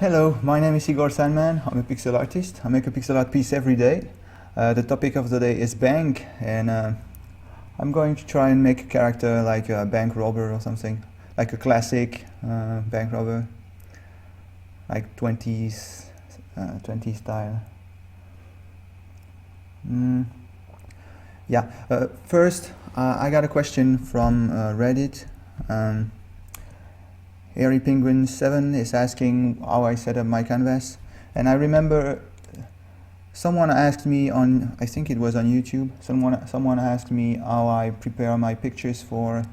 Hello, my name is Igor Sandman. I'm a pixel artist. I make a pixel art piece every day. The topic of the day is bank, and I'm going to try and make a character like a bank robber or something, like a classic bank robber, like 20s style. Mm, yeah. First, I got a question from Reddit. Um, Airy Penguin 7 is asking how I set up my canvas, and I remember someone asked me on, I think it was on YouTube, someone asked me how I prepare my pictures to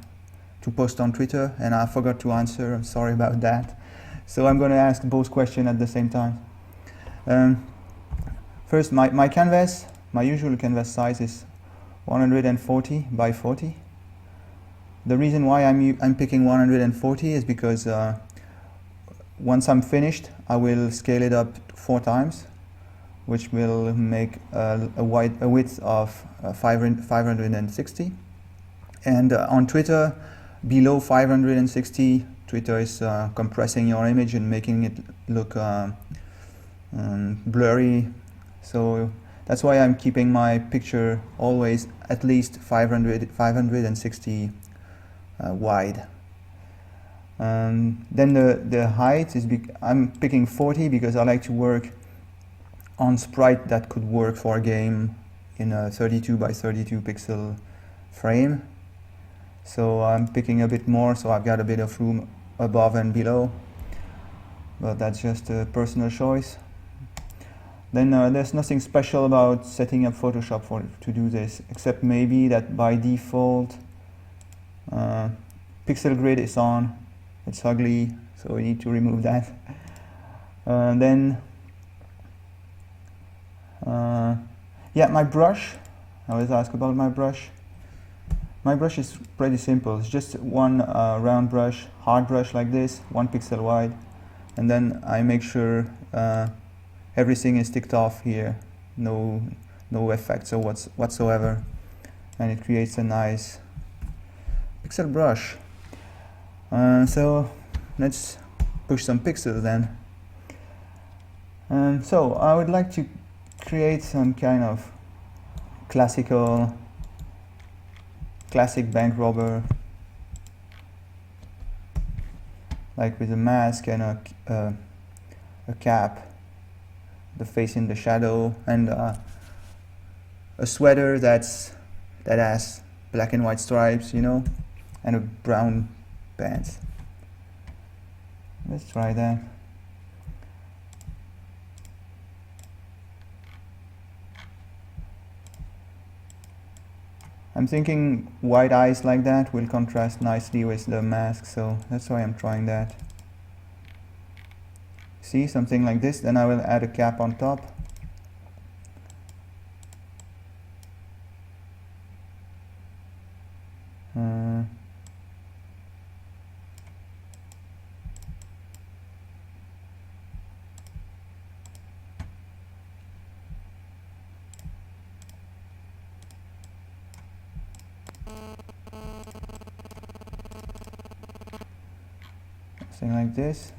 post on Twitter, and I forgot to answer. I'm sorry about that. So I'm going to ask both questions at the same time. First, my canvas, my usual canvas size is 140 by 40. The reason why I'm picking 140 is because once I'm finished, I will scale it up 4 times, which will make a width of 560. And on Twitter, below 560, Twitter is compressing your image and making it look blurry. So that's why I'm keeping my picture always at least 560 wide. Then the height is I'm picking 40 because I like to work on sprite that could work for a game in a 32 by 32 pixel frame. So I'm picking a bit more, so I've got a bit of room above and below, but that's just a personal choice. Then there's nothing special about setting up Photoshop to do this, except maybe that by default pixel grid is on. It's ugly, so we need to remove that. Yeah, my brush. I was asked about my brush. My brush is pretty simple. It's just one round brush, hard brush like this, 1 pixel wide, and then I make sure everything is ticked off here, no effects or whatsoever, and it creates a nice pixel brush. So let's push some pixels then. So I would like to create some kind of classic bank robber, like with a mask and a cap, the face in the shadow, and a sweater that has black and white stripes, you know, and a brown pants. Let's try that. I'm thinking white eyes like that will contrast nicely with the mask, so that's why I'm trying that. See, something like this, then I will add a cap on top. Something like this.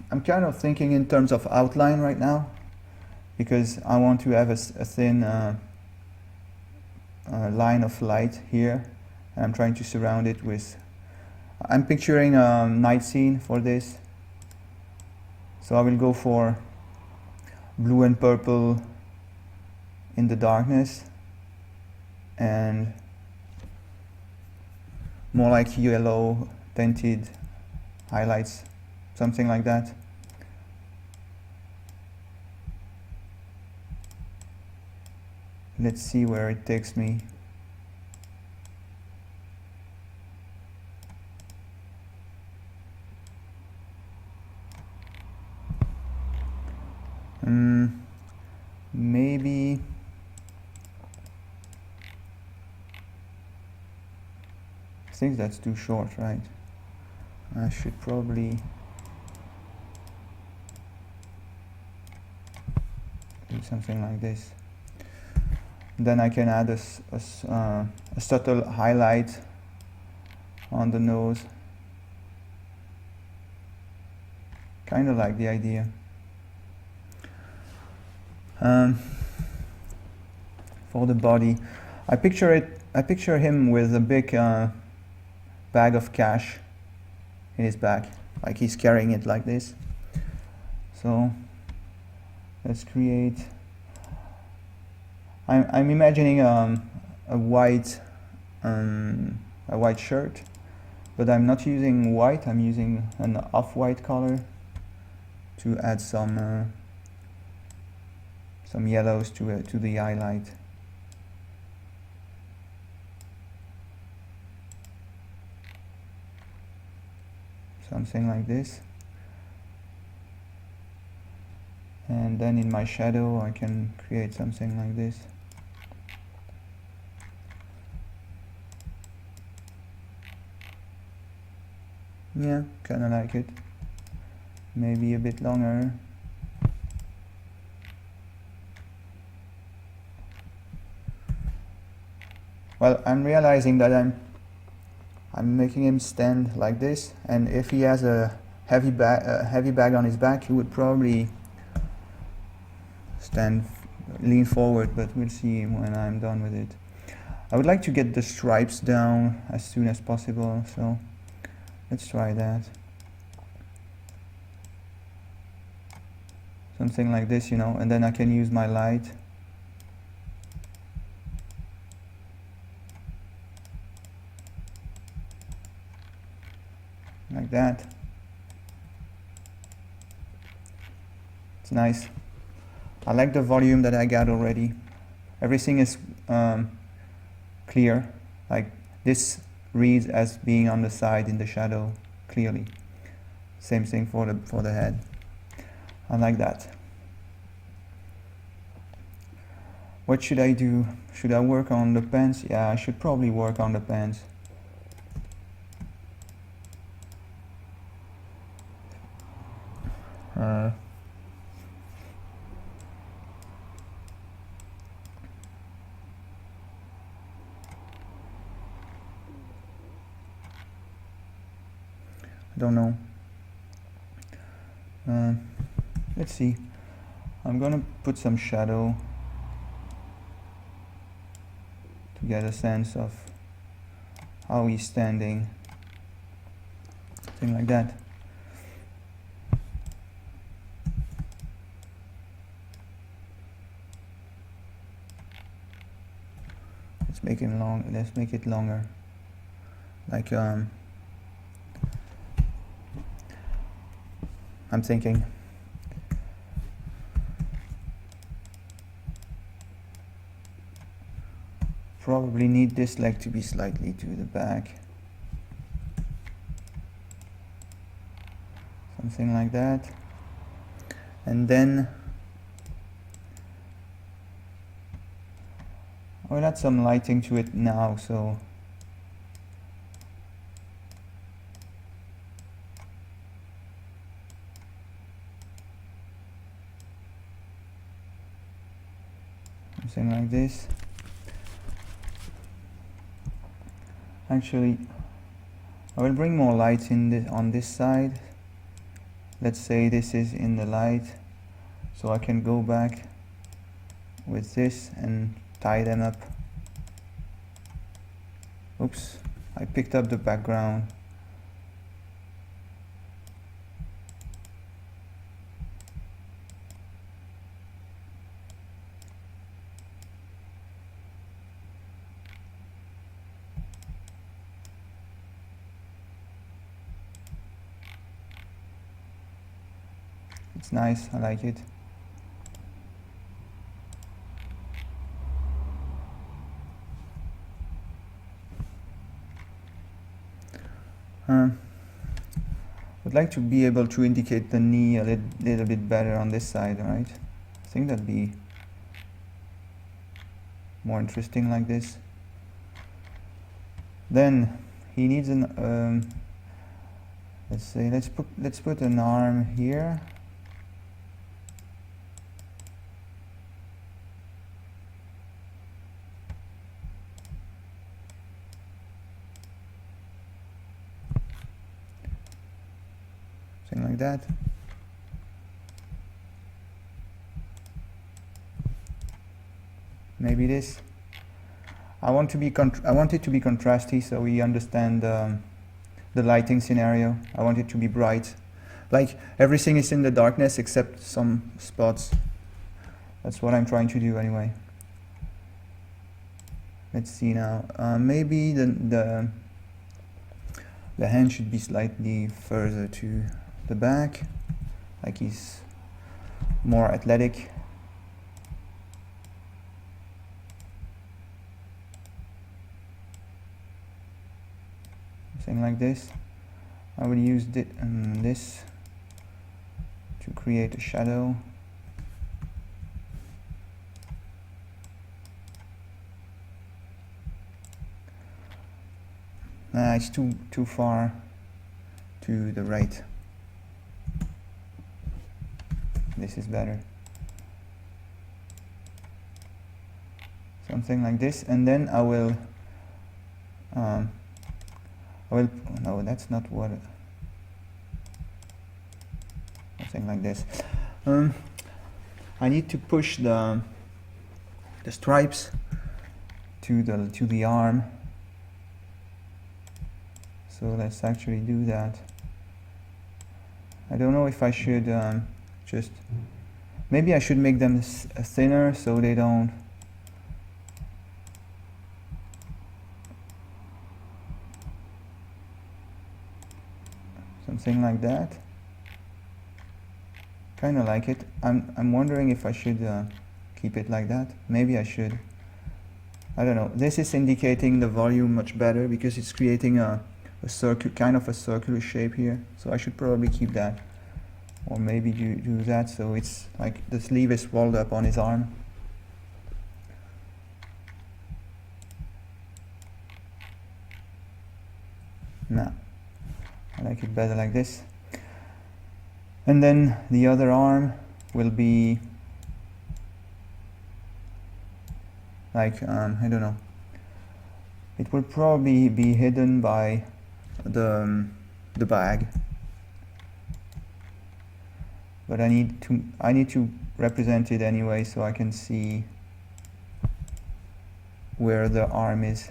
I'm kind of thinking in terms of outline right now, because I want to have a thin line of light here, and I'm trying to surround it with, I'm picturing a night scene for this, so I will go for blue and purple in the darkness, and more like yellow tinted highlights, something like that. Let's see where it takes me. Maybe I think that's too short, right? I should probably do something like this. Then I can add a subtle highlight on the nose. kind of like the idea. For the body, I picture him with a big bag of cash in his back, like he's carrying it like this. So let's create. I'm imagining a white shirt, but I'm not using white. I'm using an off-white color to add some yellows to the highlight. Something like this. And then in my shadow I can create something like this. Yeah, kinda like it. Maybe a bit longer. Well, I'm realizing that I'm making him stand like this, and if he has a heavy bag on his back, he would probably lean forward, but we'll see when I'm done with it. I would like to get the stripes down as soon as possible, so let's try that. Something like this, you know, and then I can use my light. Like that. It's nice. I like the volume that I got already. Everything is clear. Like this reads as being on the side in the shadow clearly. Same thing for the head. I like that. What should I do? Should I work on the pants? Yeah, I should probably work on the pants. I don't know. Let's see. I'm gonna put some shadow to get a sense of how he's standing. Something like that. Let's make it longer. Like I'm thinking. Probably need this leg to be slightly to the back. Something like that. And then I'll add some lighting to it now, so something like this. Actually, I will bring more light on this side. Let's say this is in the light, so I can go back with this and tie them up. Oops, I picked up the background. It's nice, I like it. Would like to be able to indicate the knee a little bit better on this side, right? I think that'd be more interesting like this. Then he needs an let's say let's put an arm here. Like that. maybe this. I want it to be contrasty, so we understand the lighting scenario. I want it to be bright, like everything is in the darkness except some spots. That's what I'm trying to do anyway. Let's see now. Maybe the hand should be slightly further to the back, like he's more athletic. Something like this. I will use this to create a shadow. It's too far to the right. This is better. Something like this, and then I will no, that's not what. Something like this. I need to push the stripes to the arm. So let's actually do that. I don't know if I should just, maybe I should make them thinner so they don't. Something like that. Kind of like it. I'm wondering if I should keep it like that. Maybe I should. I don't know. This is indicating the volume much better because it's creating a kind of a circular shape here. So I should probably keep that, or maybe do that so it's like the sleeve is rolled up on his arm. No, I like it better like this. And then the other arm will be like, I don't know. It will probably be hidden by the bag. But I need to represent it anyway so I can see where the arm is.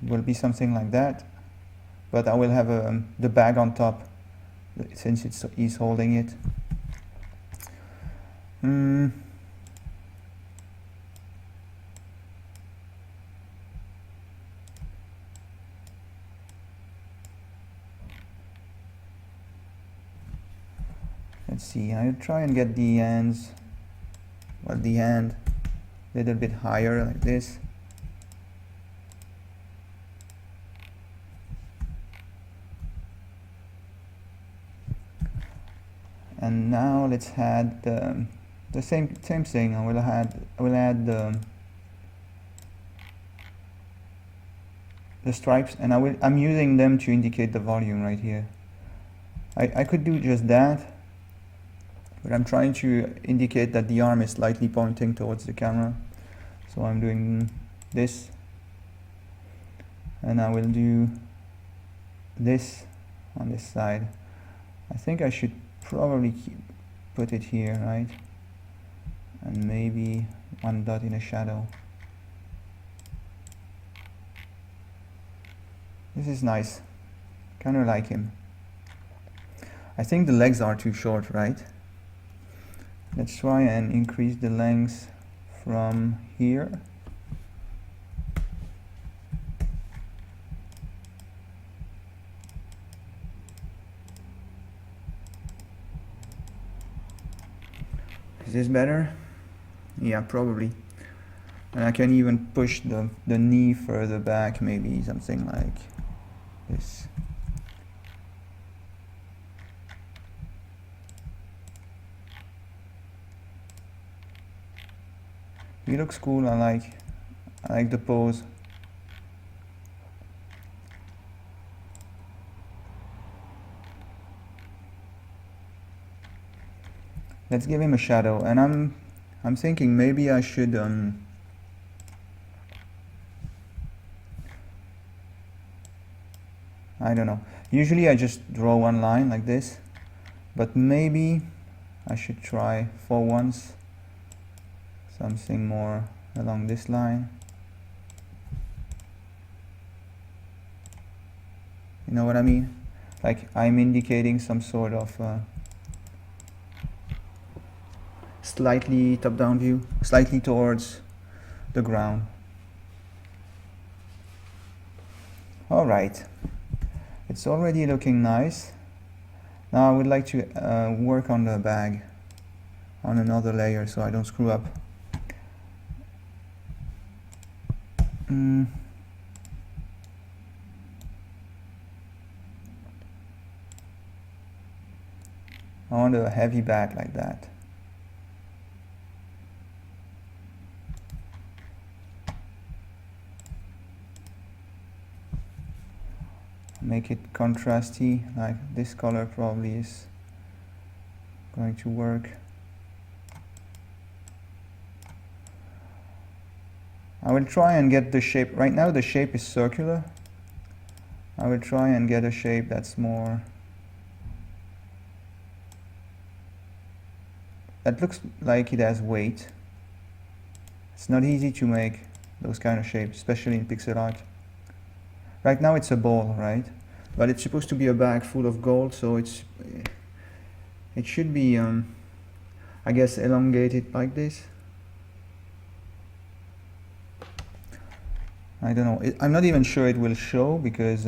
It will be something like that. But I will have the bag on top since he's holding it. Let's see, I'll try and get the ends, well, the hand a little bit higher like this. And now let's add the same thing. I will add the stripes, and I'm using them to indicate the volume right here. I could do just that, but I'm trying to indicate that the arm is slightly pointing towards the camera. So I'm doing this, and I will do this on this side. I think I should probably put it here, right? And maybe one dot in a shadow. This is nice. Kind of like him. I think the legs are too short, right? Let's try and increase the length from here. Is this better? Yeah, probably. And I can even push the knee further back, maybe something like this. He looks cool. I like the pose. Let's give him a shadow, and I'm thinking maybe I should I don't know. Usually I just draw one line like this, but maybe I should try for once something more along this line. You know what I mean? Like I'm indicating some sort of slightly top-down view, slightly towards the ground. Alright, it's already looking nice. Now I would like to work on the bag on another layer so I don't screw up. I want a heavy bag like that. Make it contrasty, like this color probably is going to work. I will try and get the shape. Right now the shape is circular. I will try and get a shape that's more, that looks like it has weight. It's not easy to make those kind of shapes, especially in pixel art. Right now it's a ball, right? But it's supposed to be a bag full of gold, so it should be, I guess, elongated like this. I don't know. I'm not even sure it will show because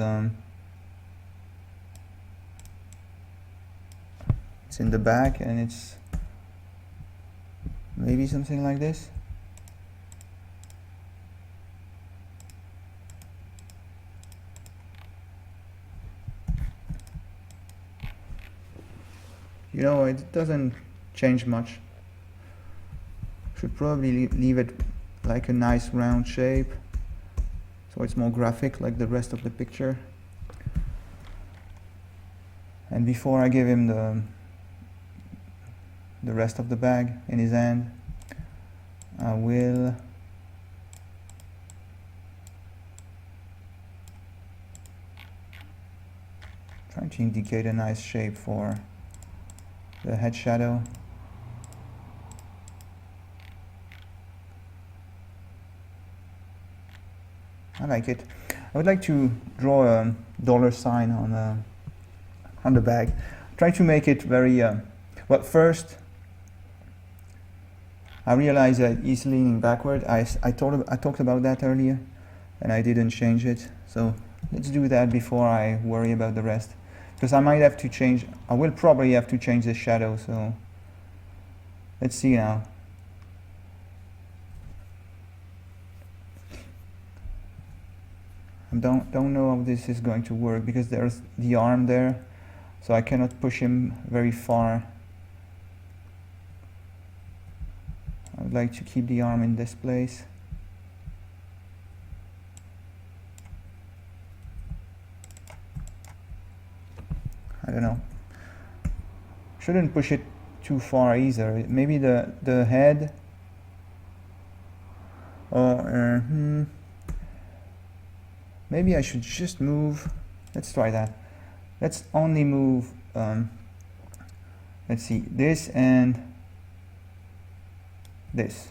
it's in the back and it's maybe something like this. You know, it doesn't change much. Should probably leave it like a nice round shape, so it's more graphic like the rest of the picture. And before I give him the rest of the bag in his hand, I will try to indicate a nice shape for the head shadow. I like it. I would like to draw a $sign on the bag. Try to make it very well. First, I realized that he's leaning backward. I talked about that earlier, and I didn't change it. So let's do that before I worry about the rest. Because I might have to change, I will probably have to change the shadow, so let's see now. I don't know how this is going to work because there's the arm there, so I cannot push him very far. I would like to keep the arm in this place. I don't know. Shouldn't push it too far either. Maybe the head, or maybe I should just move. Let's try that. Let's only move. Let's see, this and this.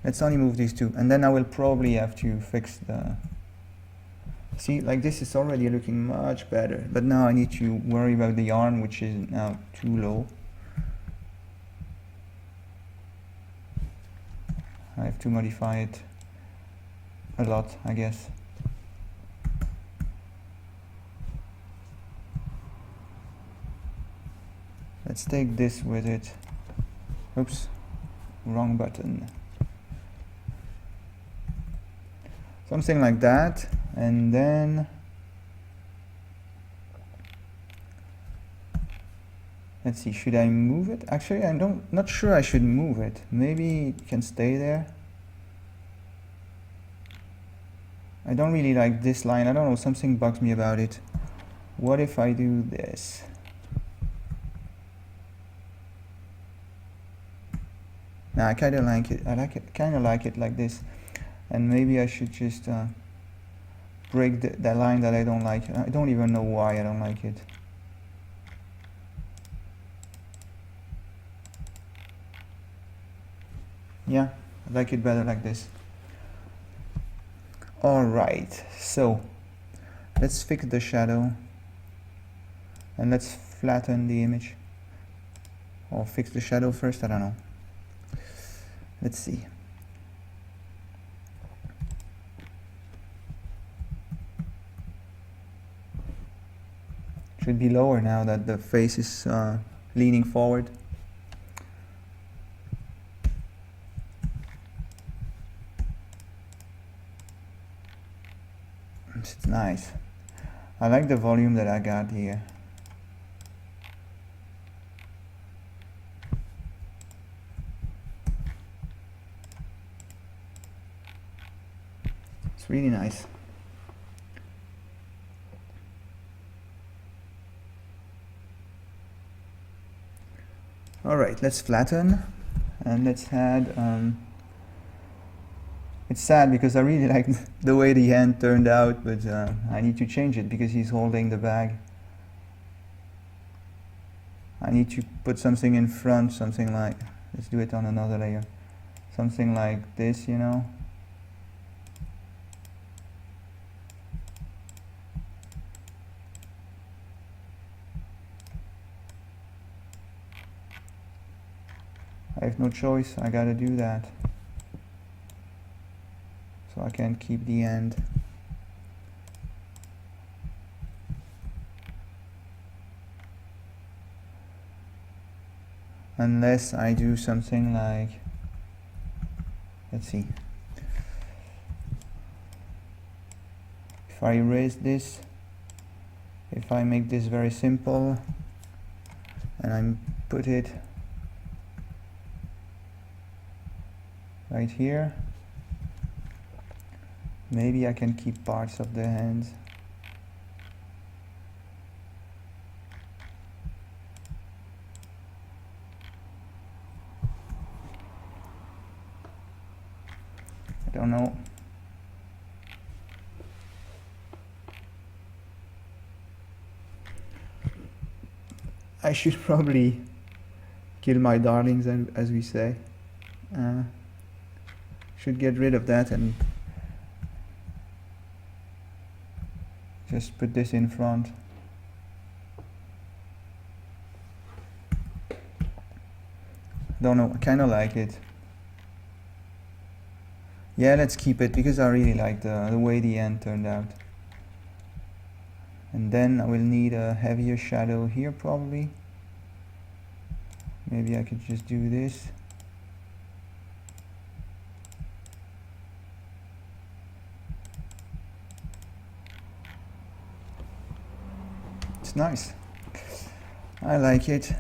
Let's only move these two, and then I will probably have to fix the. See, like this is already looking much better, but now I need to worry about the arm, which is now too low. I have to modify it a lot, I guess. Let's take this with it. Oops, wrong button. Something like that. And then let's see, should I move it? Actually, not sure I should move it. Maybe it can stay there. I don't really like this line. I don't know, something bugs me about it. What if I do this? Nah, I kind of like it. Kind of like it like this. And maybe I should just break that line that I don't like. I don't even know why I don't like it. Yeah, I like it better like this. Alright, so let's fix the shadow and let's flatten the image. Or fix the shadow first, I don't know. Let's see. Should be lower now that the face is leaning forward. It's nice. I like the volume that I got here. It's really nice. Alright, let's flatten and let's add it's sad because I really like the way the hand turned out, but I need to change it because he's holding the bag. I need to put something in front, something like, let's do it on another layer. Something like this, you know. I have no choice, I gotta do that. So I can't keep the end. Unless I do something like, let's see. If I erase this, if I make this very simple, and I put it right here, maybe I can keep parts of the hands. I don't know. I should probably kill my darlings, as we say. Should get rid of that and just put this in front. Don't know, I kind of like it. Yeah, let's keep it because I really like the way the end turned out. And then I will need a heavier shadow here probably. Maybe I could just do this. It's nice. I like it.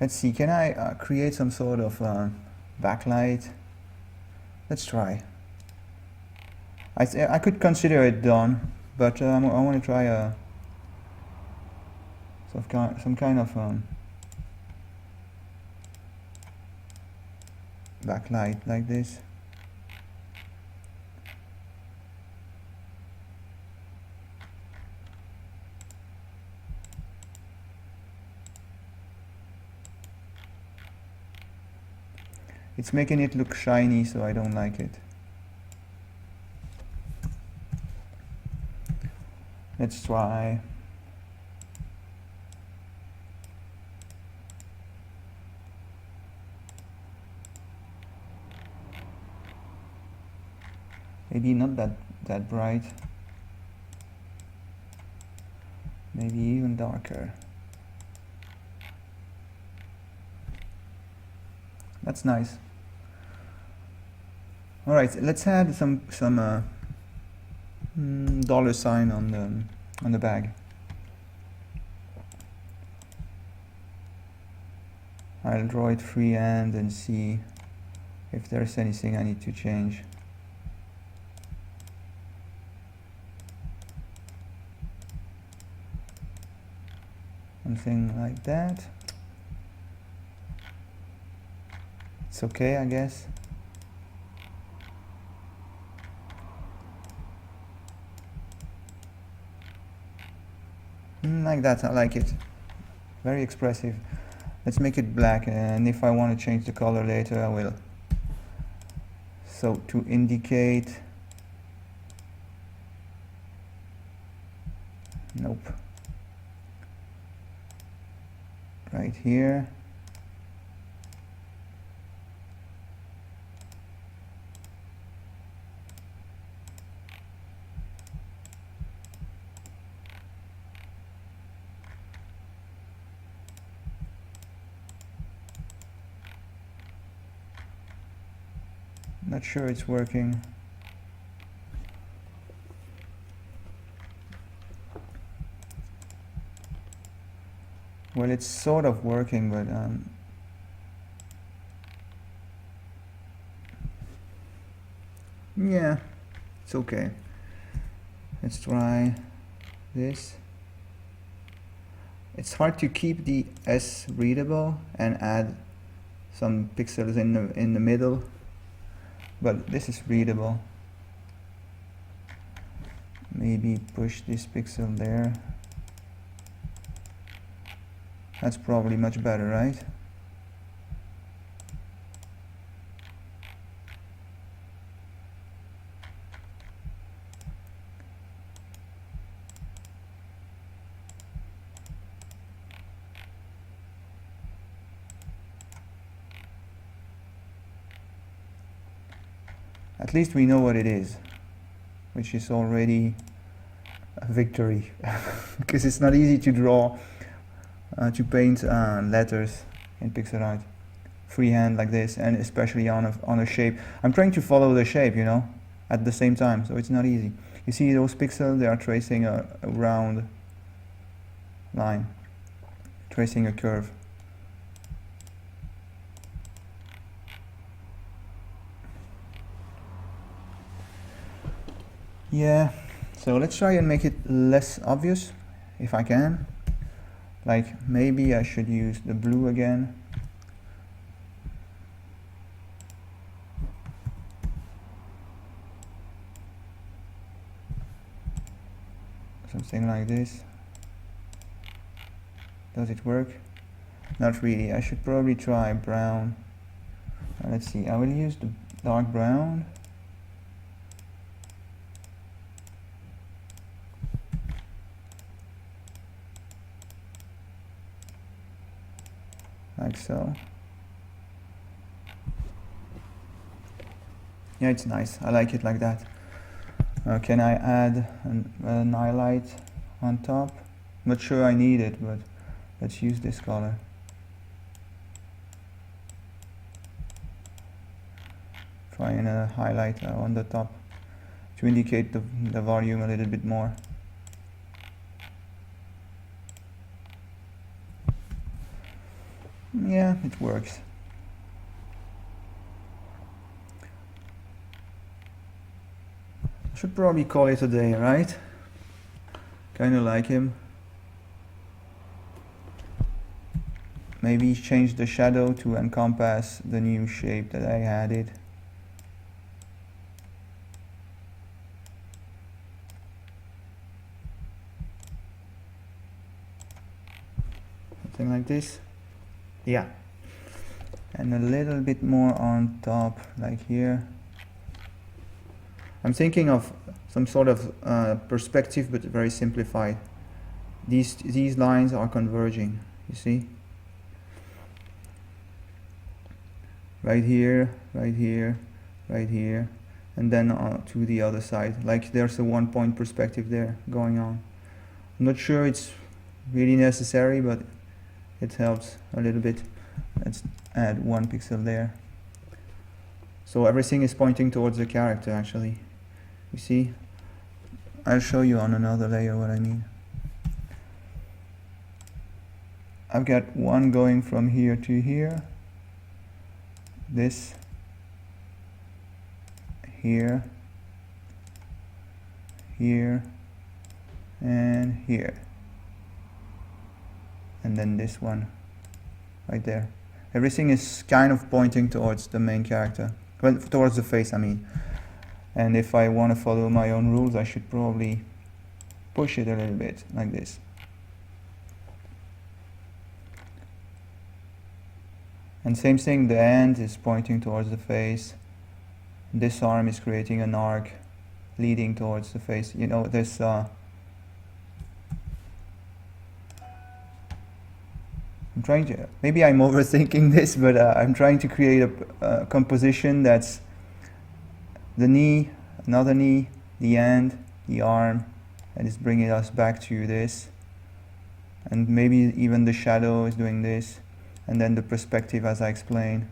Let's see, can I create some sort of backlight? Let's try. I could consider it done, but I want to try some kind of backlight like this. It's making it look shiny, so I don't like it. Let's try. Maybe not that bright. Maybe even darker. That's nice. All right, let's add some dollar sign on the bag. I'll draw it freehand and see if there's anything I need to change. Something like that. It's okay, I guess. Like that, I like it. Very expressive. Let's make it black, and if I want to change the color later, I will. So to indicate, nope, right here. Not sure it's working. Well, it's sort of working, but yeah, it's okay. Let's try this. It's hard to keep the S readable and add some pixels in the middle, but this is readable. Maybe push this pixel there. That's probably much better, right? At least we know what it is, which is already a victory. Because it's not easy to draw, to paint letters in pixel art freehand like this, and especially on a shape. I'm trying to follow the shape, you know, at the same time, so it's not easy. You see those pixels, they are tracing a round line, tracing a curve. Yeah, so let's try and make it less obvious, if I can. Like, maybe I should use the blue again. Something like this. Does it work? Not really. I should probably try brown. Let's see, I will use the dark brown. Like so. Yeah, it's nice. I like it like that. Can I add an highlight on top? Not sure I need it, but let's use this color. Try and highlight on the top to indicate the volume a little bit more. Yeah, it works. Should probably call it a day, right? Kinda like him. Maybe change the shadow to encompass the new shape that I added. Something like this. Yeah. And a little bit more on top, like here. I'm thinking of some sort of perspective, but very simplified. These lines are converging, you see? Right here, right here, right here, and then to the other side. Like there's a 1 point perspective there going on. I'm not sure it's really necessary, but it helps a little bit. Let's add 1 pixel there. So everything is pointing towards the character, actually. You see? I'll show you on another layer what I mean. I've got one going from here to here. This. Here. Here. And here. And then this one. Right there. Everything is kind of pointing towards the main character. Well, towards the face, I mean. And if I want to follow my own rules, I should probably push it a little bit, like this. And same thing, the hand is pointing towards the face. this arm is creating an arc leading towards the face. You know, this I'm trying to, maybe I'm overthinking this, but I'm trying to create a composition that's the knee, another knee, the hand, the arm, and it's bringing us back to this. And maybe even the shadow is doing this, and then the perspective as I explained.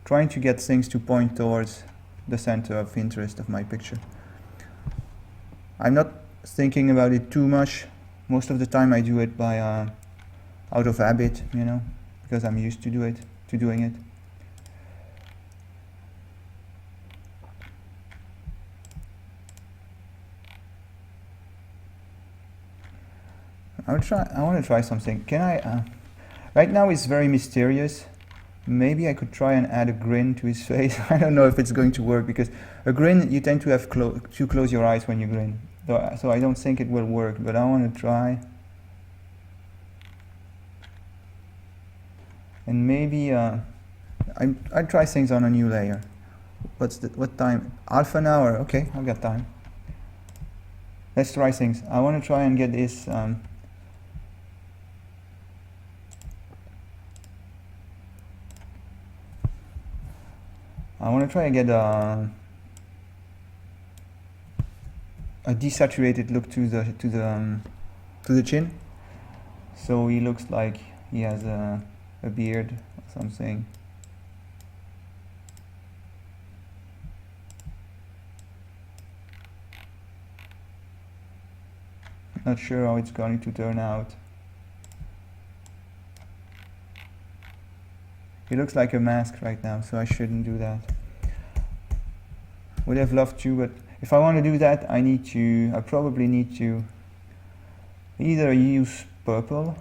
Trying to get things to point towards the center of interest of my picture. I'm not thinking about it too much. Most of the time I do it by out of habit, you know, because I'm used to doing it. I want to try something. Can I? Right now it's very mysterious. Maybe I could try and add a grin to his face. I don't know if it's going to work, because a grin, you tend to have to close your eyes when you grin. So I don't think it will work, but I want to try. And maybe I'd try things on a new layer. What time? Half an hour. Okay, I've got time. Let's try things. I want to try and get this. I want to try and get a desaturated look to the chin. So he looks like he has a beard or something. Not sure how it's going to turn out. He looks like a mask right now, so I shouldn't do that. Would have loved to, but if I want to do that, I probably need to either use purple,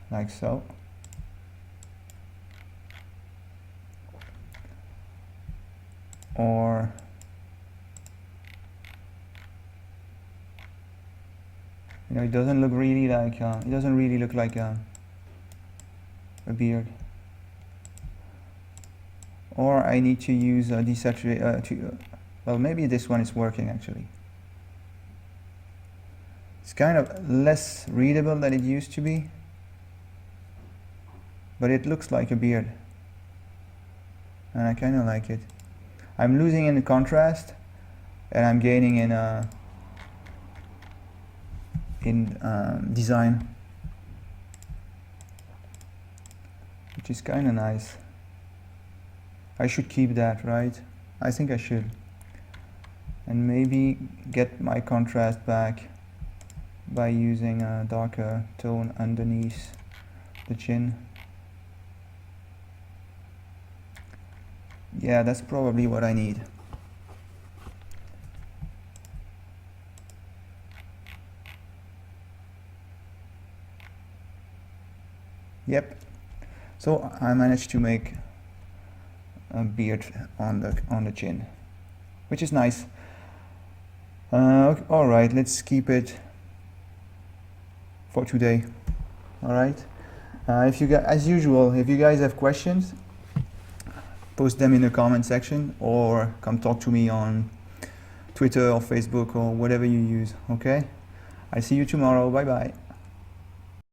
like so, or you know, it doesn't look really like it doesn't really look like a beard. Or I need to use a desaturate. Well, maybe this one is working actually. It's kind of less readable than it used to be, but it looks like a beard, and I kind of like it. I'm losing in the contrast, and I'm gaining in design, which is kind of nice. I should keep that, right? I think I should. And maybe get my contrast back by using a darker tone underneath the chin. Yeah, that's probably what I need. Yep. So I managed to make a beard on the chin, which is nice. All right, let's keep it for today. All right. If you guys, as usual, if you guys have questions, post them in the comment section, or come talk to me on Twitter or Facebook or whatever you use. Okay. I see you tomorrow. Bye bye.